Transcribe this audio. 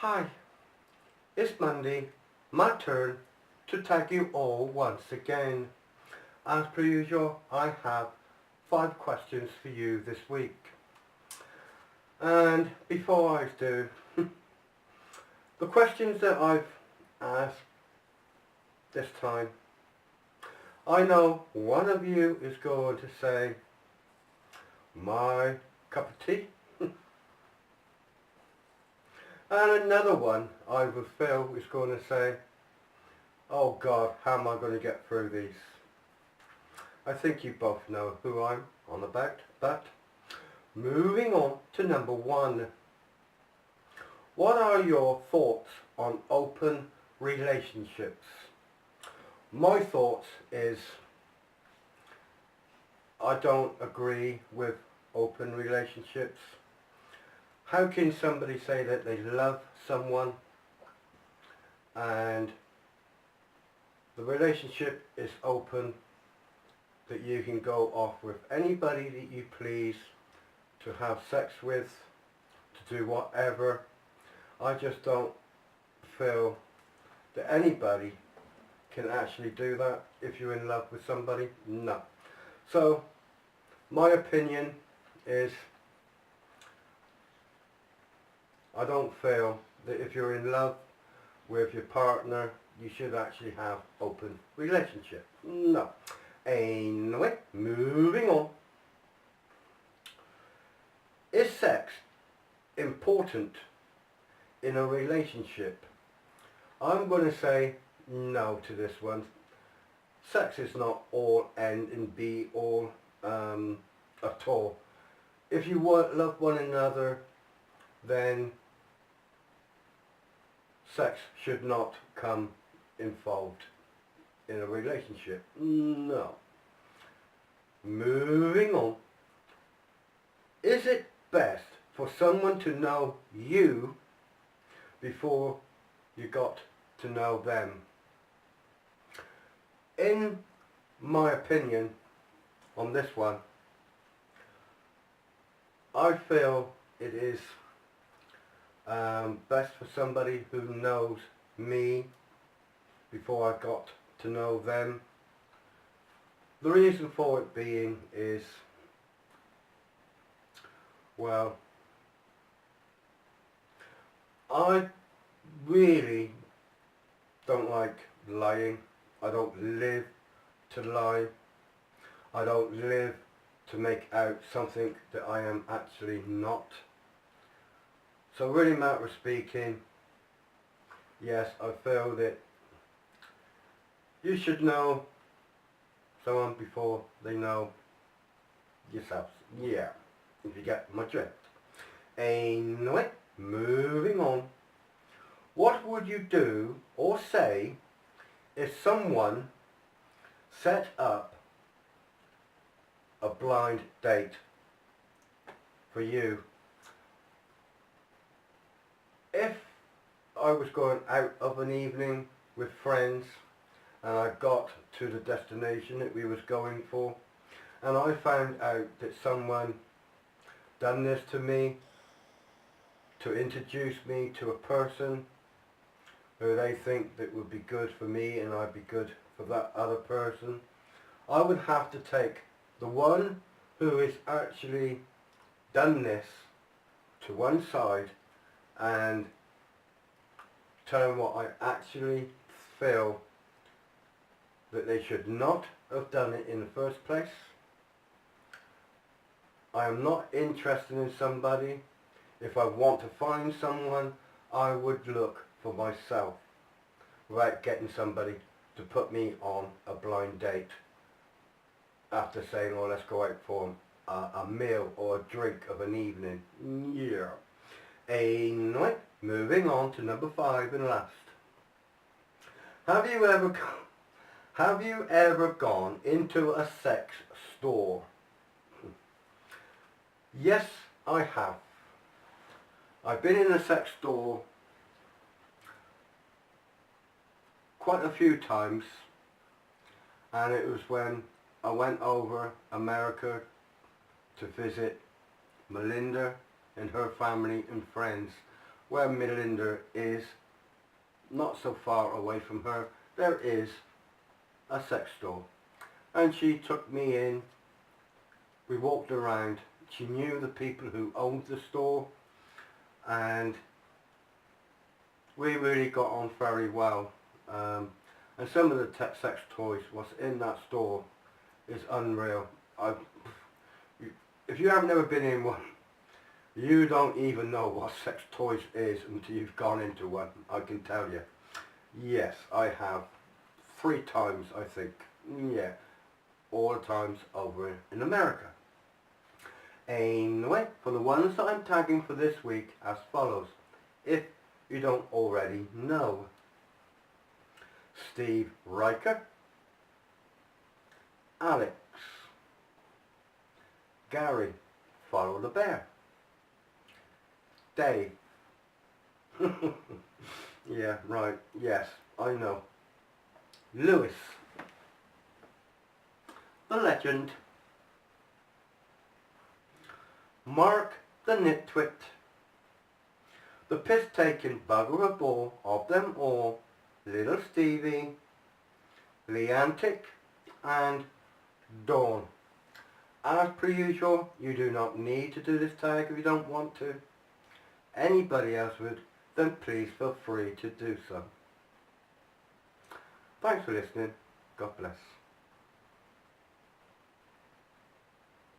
Hi, it's Monday, my turn to tag you all once again. As per usual, I have 5 questions for you this week. And before I do, the questions that I've asked this time, I know one of you is going to say, my cup of tea. And another one I would feel is going to say, oh God, how am I going to get through these? I think you both know who I'm on about, but moving on to number 1. What are your thoughts on open relationships? My thoughts is I don't agree with open relationships. How can somebody say that they love someone and the relationship is open, that you can go off with anybody that you please, to have sex with, to do whatever? I just don't feel that anybody can actually do that if you're in love with somebody. No. So my opinion is I don't feel that if you're in love with your partner you should actually have open relationship. No. Anyway, moving on. Is sex important in a relationship? I'm going to say no to this one. Sex is not all end and be all at all. If you love one another, then sex should not come involved in a relationship. No. Moving on. Is it best for someone to know you before you got to know them? In my opinion on this one, I feel it is best for somebody who knows me before I got to know them. The reason for it being is, well, I really don't like lying. I don't live to lie. I don't live to make out something that I am actually not. So really, matter of speaking, yes, I feel that you should know someone before they know yourself. Yeah, if you get my drift. Anyway, moving on. What would you do or say if someone set up a blind date for you? If I was going out of an evening with friends and I got to the destination that we was going for, and I found out that someone done this to me to introduce me to a person who they think that would be good for me and I'd be good for that other person, I would have to take the one who has actually done this to one side and tell them what I actually feel that they should not have done it in the first place. I am not interested in somebody. If I want to find someone, I would look for myself without getting somebody to put me on a blind date after saying, oh, let's go out for a meal or a drink of an evening. Yeah. Anyway, moving on to number 5 and last. Have you ever gone into a sex store? Yes, I have. I've been in a sex store quite a few times, and it was when I went over America to visit Melinda and her family and friends. where Melinda is, not so far away from her, there is a sex store. And she took me in, we walked around, she knew the people who owned the store, and we really got on very well. And some of the sex toys what's in that store is unreal. If you have never been in one, you don't even know what sex toys is until you've gone into one, I can tell you. Yes, I have 3 times, I think. Yeah, all the times over in America. Anyway, for the ones that I'm tagging for this week as follows, if you don't already know. Steve Riker, Alex, Gary, Follow the Bear, Dave, yeah, right, yes, I know, Lewis, the Legend, Mark the Nitwit, the piss-taking bugger of all of them all, Little Stevie, Leantic, and Dawn. As per usual, you do not need to do this tag if you don't want to. Anybody else would, then please feel free to do so. Thanks for listening. God bless.